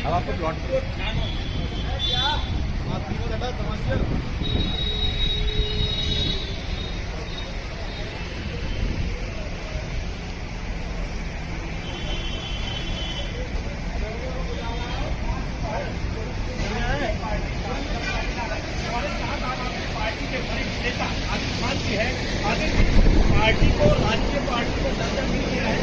अब आपको plot party को राज्य पार्टी को दर्जा नहीं दिया है।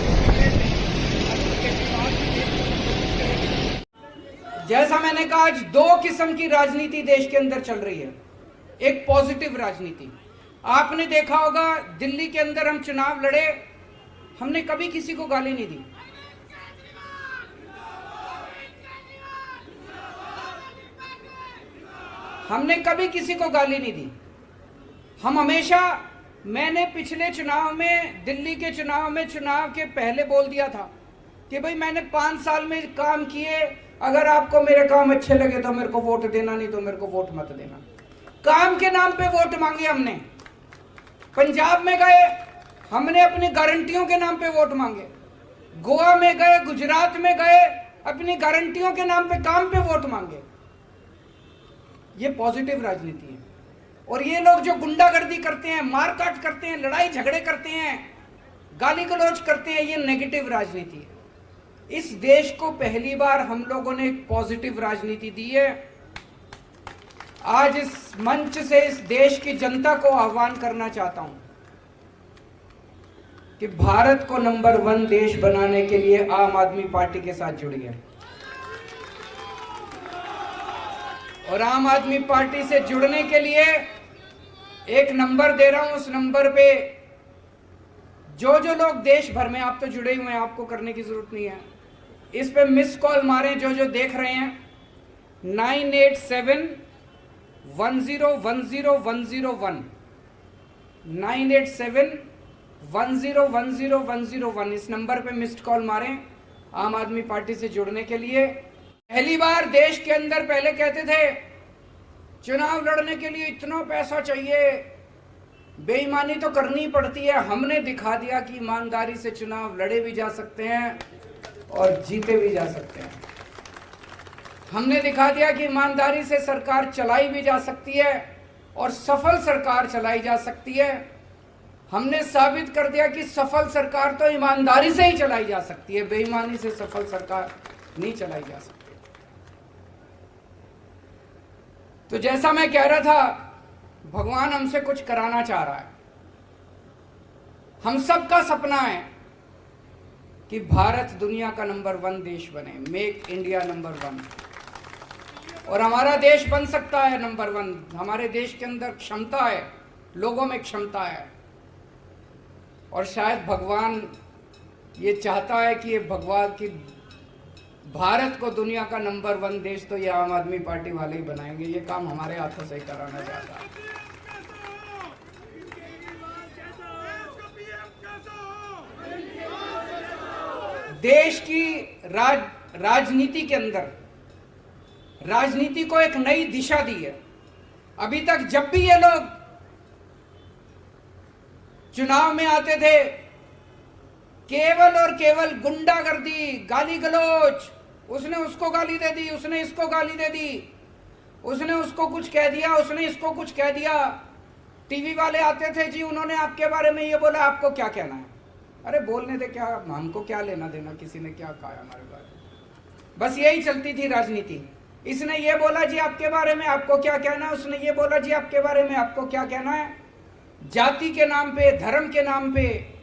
जैसा मैंने कहा, आज दो किस्म की राजनीति देश के अंदर चल रही है। एक पॉजिटिव राजनीति, आपने देखा होगा दिल्ली के अंदर हम चुनाव लड़े, हमने कभी किसी को गाली नहीं दी। हमने कभी किसी को गाली नहीं दी। हम हमेशा, मैंने पिछले चुनाव में, दिल्ली के चुनाव में, चुनाव के पहले बोल दिया था कि भाई मैंने 5 साल में काम किए, अगर आपको मेरे काम अच्छे लगे तो मेरे को वोट देना, नहीं तो मेरे को वोट मत देना। काम के नाम पे वोट मांगे हमने। पंजाब में गए, हमने अपनी गारंटियों के नाम पे वोट मांगे। गोवा में गए, गुजरात में गए, अपनी गारंटियों के नाम पे, काम पे वोट मांगे। ये पॉजिटिव राजनीति है। और ये लोग जो गुंडागर्दी करते हैं, मारकाट करते हैं, लड़ाई झगड़े करते हैं, गाली गलौज करते हैं, ये नेगेटिव राजनीति है। इस देश को पहली बार हम लोगों ने एक पॉजिटिव राजनीति दी है। आज इस मंच से इस देश की जनता को आह्वान करना चाहता हूं कि भारत को नंबर 1 देश बनाने के लिए आम आदमी पार्टी के साथ जुड़िए। और आम आदमी पार्टी से जुड़ने के लिए एक नंबर दे रहा हूं, उस नंबर पे जो लोग देश भर में, आप तो जुड़े हुए हैं, आपको करने की जरूरत नहीं है, इस पे मिस कॉल मारें जो देख रहे हैं। 9871010101 9871010101 इस नंबर पे मिस्ड कॉल मारें आम आदमी पार्टी से जुड़ने के लिए। पहली बार देश के अंदर, पहले कहते थे चुनाव लड़ने के लिए इतना पैसा चाहिए, बेईमानी तो करनी पड़ती है। हमने दिखा दिया कि ईमानदारी से चुनाव लड़े भी जा सकते हैं और जीते भी जा सकते हैं। हमने दिखा दिया कि ईमानदारी से सरकार चलाई भी जा सकती है और सफल सरकार चलाई जा सकती है। हमने साबित कर दिया कि सफल सरकार तो ईमानदारी से ही चलाई जा सकती है, बेईमानी से सफल सरकार नहीं चलाई जा सकती। तो जैसा मैं कह रहा था, भगवान हमसे कुछ कराना चाह रहा है। हम सबका सपना है कि भारत दुनिया का नंबर 1 देश बने, मेक इंडिया नंबर 1। और हमारा देश बन सकता है नंबर 1। हमारे देश के अंदर क्षमता है, लोगों में क्षमता है। और शायद भगवान ये चाहता है कि ये भगवान की भारत को दुनिया का नंबर 1 देश तो ये आम आदमी पार्टी वाले ही बनाएंगे। ये काम हमारे हाथों से ही कराना चाहता है। देश की राजनीति के अंदर, राजनीति को एक नई दिशा दी है। अभी तक जब भी ये लोग चुनाव में आते थे, केवल और केवल गुंडागर्दी, गाली गलौज, उसने उसको गाली दे दी, उसने इसको गाली दे दी, उसने उसको कुछ कह दिया, उसने इसको कुछ कह दिया। टीवी वाले आते थे, जी उन्होंने आपके बारे में ये बोला, आपको क्या कहना है? अरे बोलने दे, क्या हमको क्या लेना देना किसी ने क्या कहा हमारे बारे में। बस यही चलती थी राजनीति। इसने ये बोला जी आपके बारे में, आपको क्या कहना है? उसने ये बोला जी आपके बारे में, आपको क्या कहना है? जाति के नाम पे, धर्म के नाम पे।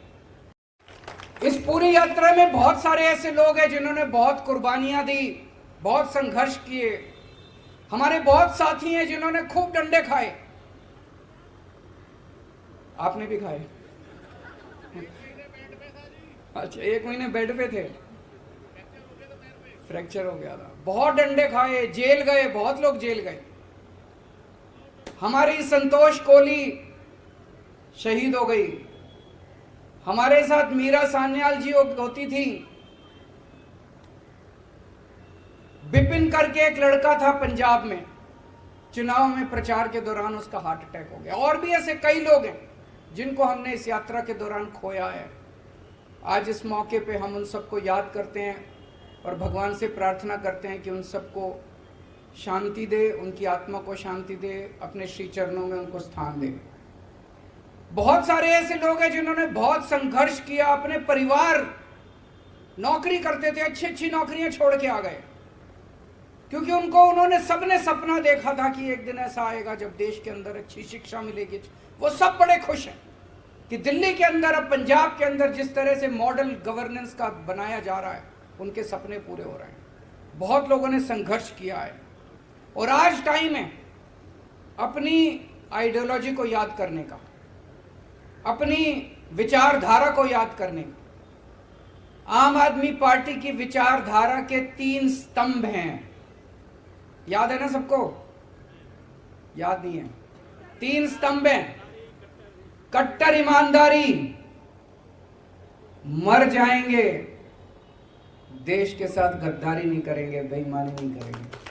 इस पूरी यात्रा में बहुत सारे ऐसे लोग हैं जिन्होंने बहुत कुर्बानियां दी, बहुत संघर्ष किए। हमारे बहुत साथी हैं जिन्होंने खूब डंडे खाए। आपने भी खाए? अच्छा, 1 महीने बेड पे थे, फ्रैक्चर हो गया था। बहुत डंडे खाए, जेल गए, बहुत लोग जेल गए। हमारी संतोष कोहली शहीद हो गई। हमारे साथ मीरा सान्याल जी होती थी। बिपिन करके एक लड़का था पंजाब में, चुनाव में प्रचार के दौरान उसका हार्ट अटैक हो गया। और भी ऐसे कई लोग हैं जिनको हमने इस यात्रा के दौरान खोया है। आज इस मौके पे हम उन सबको याद करते हैं और भगवान से प्रार्थना करते हैं कि उन सबको शांति दे, उनकी आत्मा को शांति दे, अपने श्री चरणों में उनको स्थान दे। बहुत सारे ऐसे लोग हैं जिन्होंने बहुत संघर्ष किया, अपने परिवार नौकरी करते थे, अच्छी अच्छी नौकरियां छोड़ के आ गए, क्योंकि उन्होंने सबने सपना देखा था कि एक दिन ऐसा आएगा जब देश के अंदर अच्छी शिक्षा मिलेगी। वो सब बड़े खुश हैं कि दिल्ली के अंदर, अब पंजाब के अंदर जिस तरह से मॉडल गवर्नेंस का बनाया जा रहा है, उनके सपने पूरे हो रहे हैं। बहुत लोगों ने संघर्ष किया है और आज टाइम है अपनी आइडियोलॉजी को याद करने का, अपनी विचारधारा को याद करने का। आम आदमी पार्टी की विचारधारा के 3 स्तंभ हैं, याद है ना सबको? याद नहीं है? 3 स्तंभ हैं। कट्टर ईमानदारी, मर जाएंगे, देश के साथ गद्दारी नहीं करेंगे, बेईमानी नहीं करेंगे,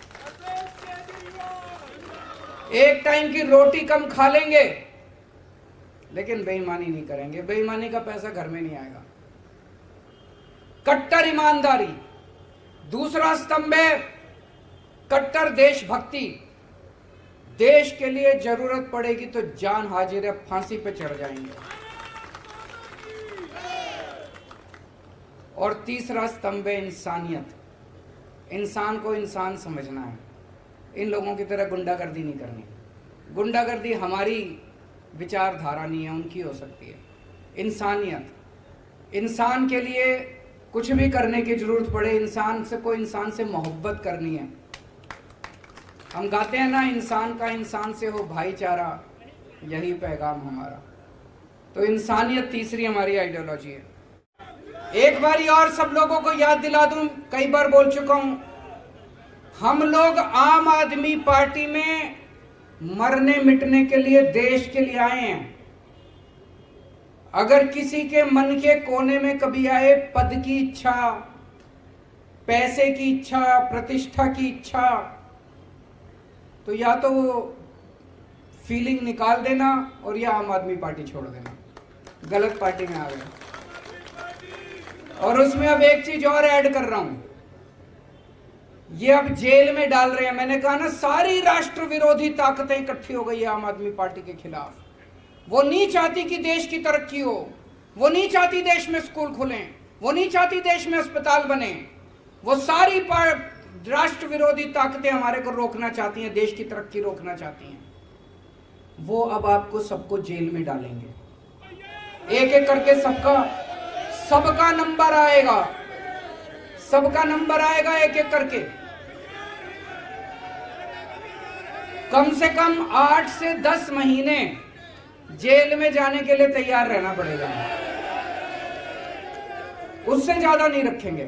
एक टाइम की रोटी कम खा लेंगे लेकिन बेईमानी नहीं करेंगे, बेईमानी का पैसा घर में नहीं आएगा। कट्टर ईमानदारी। दूसरा स्तंभ है कट्टर देशभक्ति। देश के लिए जरूरत पड़ेगी तो जान हाजिर है, फांसी पे चढ़ जाएंगे। और तीसरा स्तंभ है इंसानियत। इंसान को इंसान समझना है, इन लोगों की तरह गुंडागर्दी नहीं करनी। गुंडागर्दी हमारी विचारधारा नहीं है, उनकी हो सकती है। इंसानियत, इंसान के लिए कुछ भी करने की जरूरत पड़े, इंसान से कोई इंसान से मोहब्बत करनी है। हम गाते हैं ना, इंसान का इंसान से हो भाईचारा, यही पैगाम हमारा। तो इंसानियत तीसरी हमारी आइडियोलॉजी है। एक बारी और सब लोगों को याद दिला दूं, कई बार बोल चुका हूं, हम लोग आम आदमी पार्टी में मरने मिटने के लिए, देश के लिए आए हैं। अगर किसी के मन के कोने में कभी आए पद की इच्छा, पैसे की इच्छा, प्रतिष्ठा की इच्छा, तो या तो वो फीलिंग निकाल देना और या आम आदमी पार्टी छोड़ देना, गलत पार्टी में आ गए। और उसमें अब एक चीज और ऐड कर रहा हूं, ये अब जेल में डाल रहे हैं। मैंने कहा ना, सारी राष्ट्र विरोधी ताकतें इकट्ठी हो गई है आम आदमी पार्टी के खिलाफ। वो नहीं चाहती कि देश की तरक्की हो, वो नहीं चाहती देश में स्कूल खुलें, वो नहीं चाहती देश में अस्पताल बने। वो सारी राष्ट्र विरोधी ताकतें हमारे को रोकना चाहती हैं, देश की तरक्की रोकना चाहती हैं। वो अब आपको सबको जेल में डालेंगे, एक एक करके सबका नंबर आएगा, सबका नंबर आएगा एक एक करके। कम से कम 8 से 10 महीने जेल में जाने के लिए तैयार रहना पड़ेगा, उससे ज्यादा नहीं रखेंगे,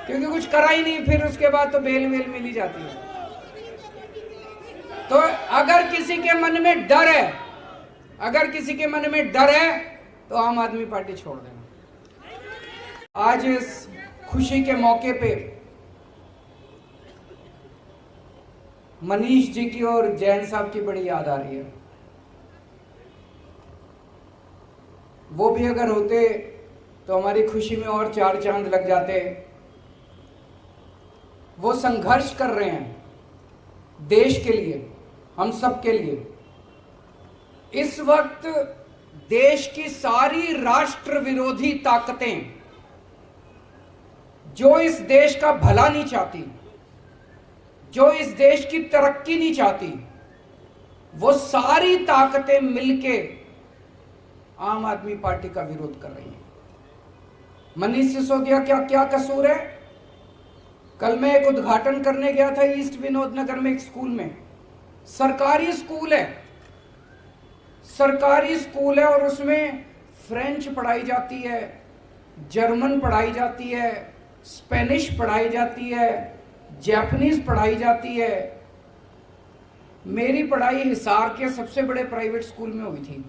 क्योंकि कुछ करा ही नहीं, फिर उसके बाद तो बेल वेल मिल ही जाती है। तो अगर किसी के मन में डर है, अगर किसी के मन में डर है तो आम आदमी पार्टी छोड़ देना। आज इस खुशी के मौके पे मनीष जी की और जैन साहब की बड़ी याद आ रही है। वो भी अगर होते तो हमारी खुशी में और 4 चांद लग जाते। वो संघर्ष कर रहे हैं देश के लिए, हम सब के लिए। इस वक्त देश की सारी राष्ट्र विरोधी ताकतें जो इस देश का भला नहीं चाहती, जो इस देश की तरक्की नहीं चाहती, वो सारी ताकतें मिलके आम आदमी पार्टी का विरोध कर रही हैं। मनीष सिसोदिया क्या क्या कसूर है? कल मैं एक उद्घाटन करने गया था ईस्ट विनोद नगर में, एक स्कूल में। सरकारी स्कूल है, सरकारी स्कूल है, और उसमें फ्रेंच पढ़ाई जाती है, जर्मन पढ़ाई जाती है, स्पेनिश पढ़ाई जाती है, जापानीज पढ़ाई जाती है। मेरी पढ़ाई हिसार के सबसे बड़े प्राइवेट स्कूल में हुई थी।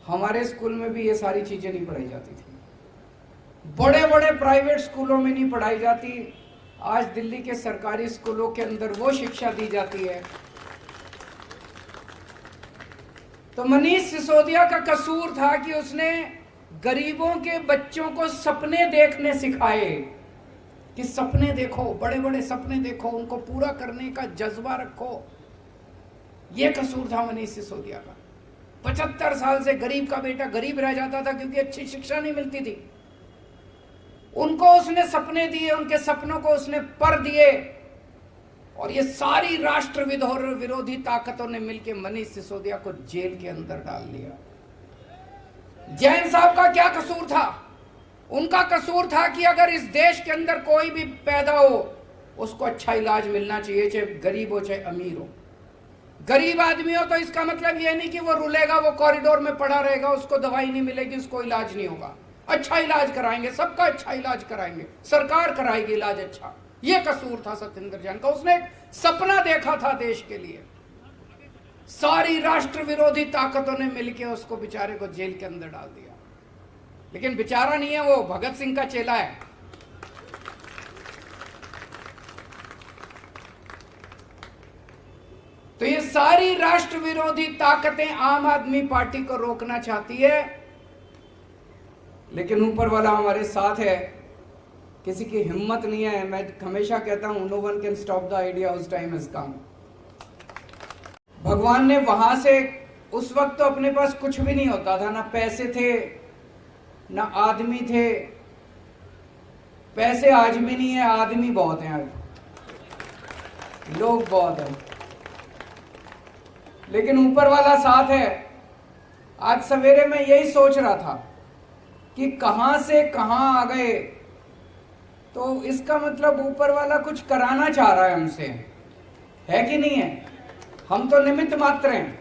हमारे स्कूल में भी ये सारी चीजें नहीं पढ़ाई जाती थी, बड़े बड़े प्राइवेट स्कूलों में नहीं पढ़ाई जाती। आज दिल्ली के सरकारी स्कूलों के अंदर वो शिक्षा दी जाती है। तो मनीष सिसोदिया का कसूर था कि उसने गरीबों के बच्चों को सपने देखने सिखाए, कि सपने देखो, बड़े बड़े सपने देखो, उनको पूरा करने का जज्बा रखो। ये कसूर था मनीष सिसोदिया का। 75 साल से गरीब का बेटा गरीब रह जाता था क्योंकि अच्छी शिक्षा नहीं मिलती थी। उनको उसने सपने दिए, उनके सपनों को उसने पर दिए, और ये सारी राष्ट्र विरोधी ताकतों ने मिलकर मनीष सिसोदिया को जेल के अंदर डाल दिया। जैन साहब का क्या कसूर था? उनका कसूर था कि अगर इस देश के अंदर कोई भी पैदा हो उसको अच्छा इलाज मिलना चाहिए, चाहे गरीब हो चाहे अमीर हो। गरीब आदमी हो तो इसका मतलब यह नहीं कि वो रुलेगा, वो कॉरिडोर में पड़ा रहेगा, उसको दवाई नहीं मिलेगी, उसको इलाज नहीं होगा। अच्छा इलाज कराएंगे, सबका अच्छा इलाज कराएंगे, सरकार कराएगी इलाज अच्छा। ये कसूर था सत्येंद्र जैन का। उसने एक सपना देखा था देश के लिए। सारी राष्ट्र विरोधी ताकतों ने मिलकर उसको बेचारे को जेल के अंदर डाल दिया। लेकिन बेचारा नहीं है, वो भगत सिंह का चेला है। तो ये सारी राष्ट्र विरोधी ताकतें आम आदमी पार्टी को रोकना चाहती है, लेकिन ऊपर वाला हमारे साथ है। किसी की हिम्मत नहीं है। मैं हमेशा कहता हूं, no one can stop the idea whose time has come. भगवान ने वहां से, उस वक्त तो अपने पास कुछ भी नहीं होता था, ना पैसे थे ना आदमी थे। पैसे आज भी नहीं है, आदमी बहुत हैं, आज लोग बहुत हैं, लेकिन ऊपर वाला साथ है। आज सवेरे मैं यही सोच रहा था कि कहां से कहां आ गए। तो इसका मतलब ऊपर वाला कुछ कराना चाह रहा है हमसे, है कि नहीं है? हम तो निमित्त मात्र हैं,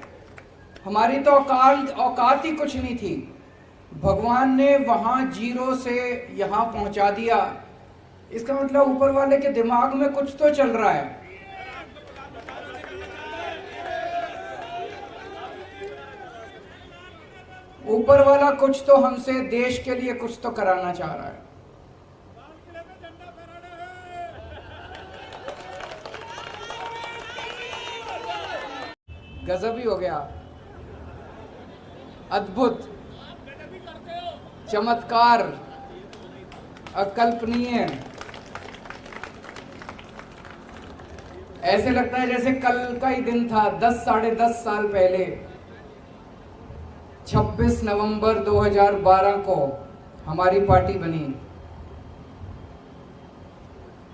हमारी तो औकात ही कुछ नहीं थी। भगवान ने वहां जीरो से यहां पहुंचा दिया। इसका मतलब ऊपर वाले के दिमाग में कुछ तो चल रहा है। ऊपर वाला कुछ तो हमसे, देश के लिए कुछ तो कराना चाह रहा है। गजब ही हो गया, अद्भुत, चमत्कार, अकल्पनीय। ऐसे लगता है जैसे कल का ही दिन था। 10-10.5 साल पहले 26 नवंबर 2012 को हमारी पार्टी बनी।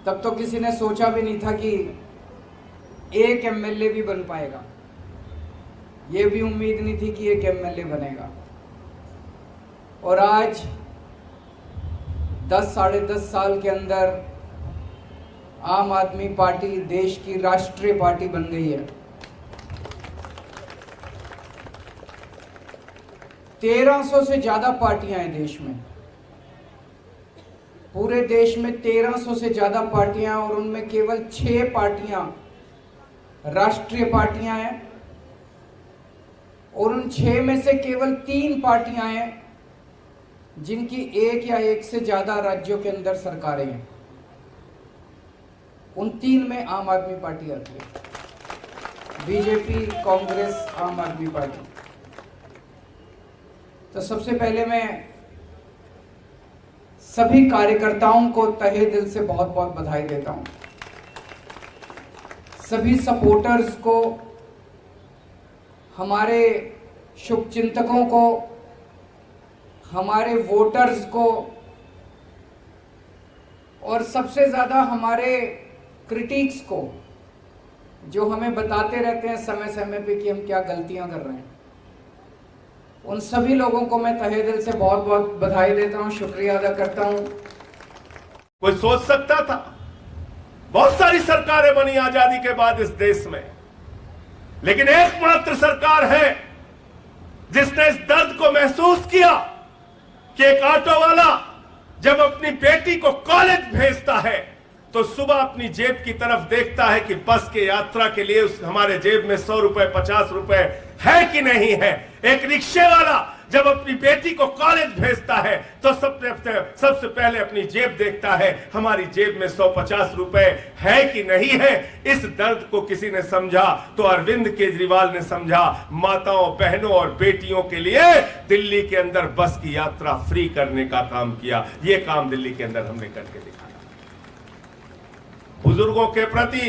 तब तो किसी ने सोचा भी नहीं था कि एक एमएलए भी बन पाएगा। ये भी उम्मीद नहीं थी कि एक एमएलए बनेगा। और आज 10-10.5 साल के अंदर आम आदमी पार्टी देश की राष्ट्रीय पार्टी बन गई है। 1300 से ज्यादा पार्टियां हैं देश में, पूरे देश में 1300 से ज्यादा पार्टियां, और उनमें केवल 6 पार्टियां राष्ट्रीय पार्टियां हैं, और उन 6 में से केवल 3 पार्टियां हैं जिनकी एक या एक से ज्यादा राज्यों के अंदर सरकारें हैं। उन 3 में आम आदमी पार्टी आती है, बीजेपी, कांग्रेस, आम आदमी पार्टी। तो सबसे पहले मैं सभी कार्यकर्ताओं को तहे दिल से बहुत बहुत बधाई देता हूं। सभी सपोर्टर्स को, हमारे शुभचिंतकों को, हमारे वोटर्स को, और सबसे ज्यादा हमारे क्रिटिक्स को, जो हमें बताते रहते हैं समय समय पे कि हम क्या गलतियां कर रहे हैं। उन सभी लोगों को मैं तहे दिल से बहुत बहुत बधाई देता हूं, शुक्रिया अदा करता हूं। कोई सोच सकता था? बहुत सारी सरकारें बनी आजादी के बाद इस देश में, लेकिन एकमात्र सरकार है जिसने इस दर्द को महसूस किया कि एक ऑटो वाला जब अपनी बेटी को कॉलेज भेजता है तो सुबह अपनी जेब की तरफ देखता है कि बस के यात्रा के लिए हमारे जेब में 100 रुपए 50 रुपए है कि नहीं है। एक रिक्शे वाला जब अपनी बेटी को कॉलेज भेजता है तो सबसे पहले अपनी जेब देखता है, हमारी जेब में 150 रुपए है कि नहीं है। इस दर्द को किसी ने समझा तो अरविंद केजरीवाल ने समझा। माताओं, बहनों और बेटियों के लिए दिल्ली के अंदर बस की यात्रा फ्री करने का काम किया। यह काम दिल्ली के अंदर हमने करके दिखाया। बुजुर्गों के प्रति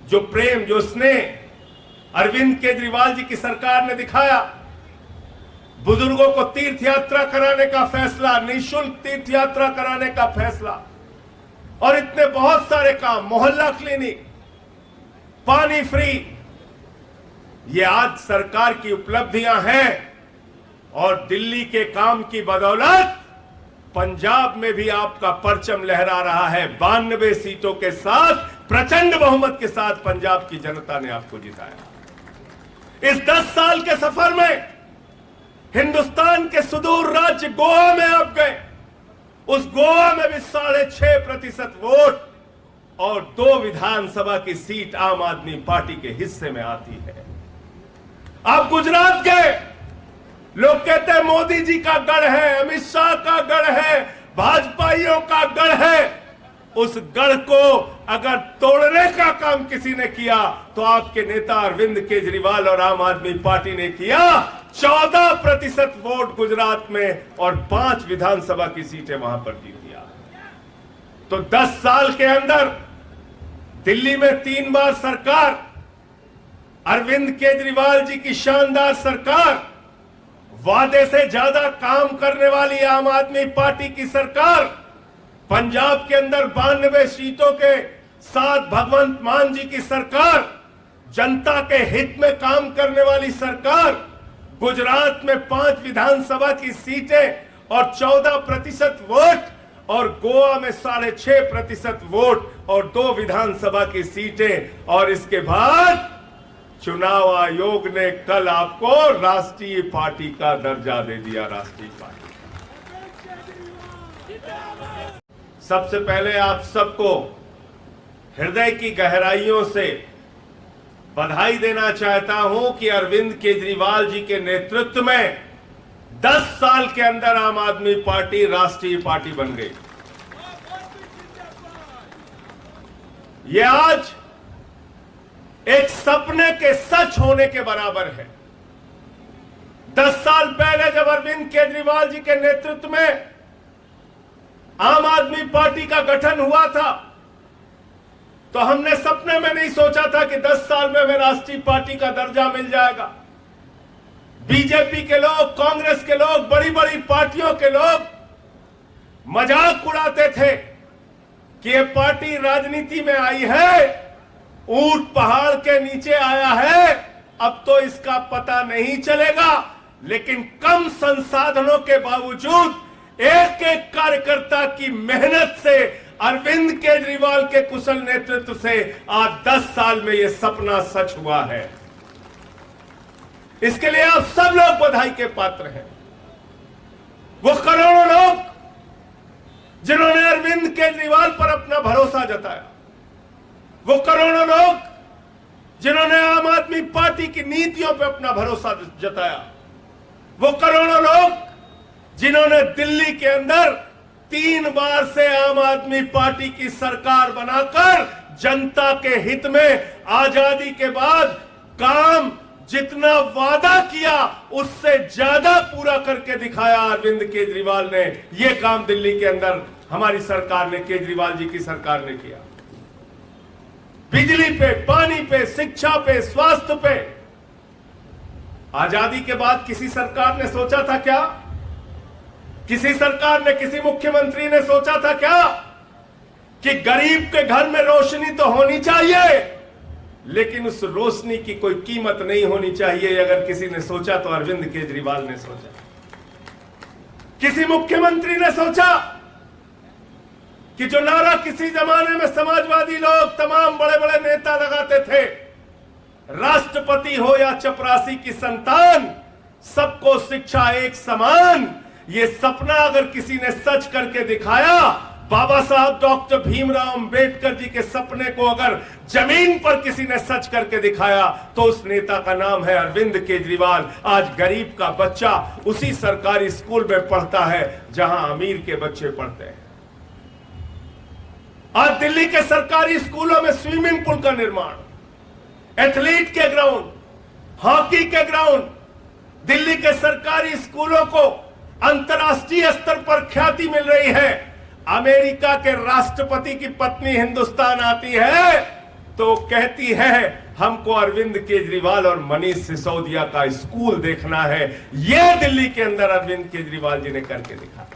जो प्रेम, जो स्नेह अरविंद केजरीवाल जी की सरकार ने दिखाया, बुजुर्गों को तीर्थ यात्रा कराने का फैसला, निःशुल्क तीर्थ यात्रा कराने का फैसला और इतने बहुत सारे काम, मोहल्ला क्लिनिक, पानी फ्री, ये आज सरकार की उपलब्धियां हैं। और दिल्ली के काम की बदौलत पंजाब में भी आपका परचम लहरा रहा है। 92 सीटों के साथ, प्रचंड बहुमत के साथ पंजाब की जनता ने आपको जिताया। इस 10 साल के सफर में हिंदुस्तान के सुदूर राज्य गोवा में आप गए, उस गोवा में भी 6.5% वोट और 2 विधानसभा की सीट आम आदमी पार्टी के हिस्से में आती है। आप गुजरात गए, लोग कहते हैं मोदी जी का गढ़ है, अमित शाह का गढ़ है, भाजपाइयों का गढ़ है। उस गढ़ को अगर तोड़ने का काम किसी ने किया तो आपके नेता अरविंद केजरीवाल और आम आदमी पार्टी ने किया। 14% वोट गुजरात में और 5 विधानसभा की सीटें वहां पर जीत दिया। तो 10 साल के अंदर दिल्ली में 3 बार सरकार, अरविंद केजरीवाल जी की शानदार सरकार, वादे से ज्यादा काम करने वाली आम आदमी पार्टी की सरकार, पंजाब के अंदर 92 सीटों के साथ भगवंत मान जी की सरकार, जनता के हित में काम करने वाली सरकार, गुजरात में 5 विधानसभा की सीटें और 14% वोट और गोवा में 6.5% वोट और 2 विधानसभा की सीटें। और इसके बाद चुनाव आयोग ने कल आपको राष्ट्रीय पार्टी का दर्जा दे दिया। राष्ट्रीय पार्टी। सबसे पहले आप सबको हृदय की गहराइयों से बधाई देना चाहता हूं कि अरविंद केजरीवाल जी के नेतृत्व में 10 साल के अंदर आम आदमी पार्टी राष्ट्रीय पार्टी बन गई। यह आज एक सपने के सच होने के बराबर है। 10 साल पहले जब अरविंद केजरीवाल जी के नेतृत्व में आम आदमी पार्टी का गठन हुआ था तो हमने सपने में नहीं सोचा था कि 10 साल में हमें राष्ट्रीय पार्टी का दर्जा मिल जाएगा। बीजेपी के लोग, कांग्रेस के लोग, बड़ी बड़ी पार्टियों के लोग मजाक उड़ाते थे कि यह पार्टी राजनीति में आई है, ऊंट पहाड़ के नीचे आया है, अब तो इसका पता नहीं चलेगा। लेकिन कम संसाधनों के बावजूद एक एक कार्यकर्ता की मेहनत से, अरविंद केजरीवाल के कुशल नेतृत्व से आज 10 साल में यह सपना सच हुआ है। इसके लिए आप सब लोग बधाई के पात्र हैं। वो करोड़ों लोग जिन्होंने अरविंद केजरीवाल पर अपना भरोसा जताया, वो करोड़ों लोग जिन्होंने आम आदमी पार्टी की नीतियों पर अपना भरोसा जताया, वो करोड़ों लोग जिन्होंने दिल्ली के अंदर 3 बार से आम आदमी पार्टी की सरकार बनाकर जनता के हित में आजादी के बाद काम जितना वादा किया उससे ज्यादा पूरा करके दिखाया अरविंद केजरीवाल ने। यह काम दिल्ली के अंदर हमारी सरकार ने, केजरीवाल जी की सरकार ने किया। बिजली पे, पानी पे, शिक्षा पे, स्वास्थ्य पे। आजादी के बाद किसी सरकार ने सोचा था क्या? किसी सरकार ने, किसी मुख्यमंत्री ने सोचा था क्या कि गरीब के घर में रोशनी तो होनी चाहिए लेकिन उस रोशनी की कोई कीमत नहीं होनी चाहिए? अगर किसी ने सोचा तो अरविंद केजरीवाल ने सोचा। किसी मुख्यमंत्री ने सोचा कि जो नारा किसी जमाने में समाजवादी लोग, तमाम बड़े बड़े नेता लगाते थे, राष्ट्रपति हो या चपरासी की संतान, सबको शिक्षा एक समान, ये सपना अगर किसी ने सच करके दिखाया, बाबा साहब डॉक्टर भीमराव अंबेडकर जी के सपने को अगर जमीन पर किसी ने सच करके दिखाया तो उस नेता का नाम है अरविंद केजरीवाल। आज गरीब का बच्चा उसी सरकारी स्कूल में पढ़ता है जहां अमीर के बच्चे पढ़ते हैं। आज दिल्ली के सरकारी स्कूलों में स्विमिंग पूल का निर्माण, एथलीट के ग्राउंड, हॉकी के ग्राउंड, दिल्ली के सरकारी स्कूलों को अंतर्राष्ट्रीय स्तर पर ख्याति मिल रही है। अमेरिका के राष्ट्रपति की पत्नी हिंदुस्तान आती है तो कहती है हमको अरविंद केजरीवाल और मनीष सिसोदिया का स्कूल देखना है। यह दिल्ली के अंदर अरविंद केजरीवाल जी ने करके दिखा।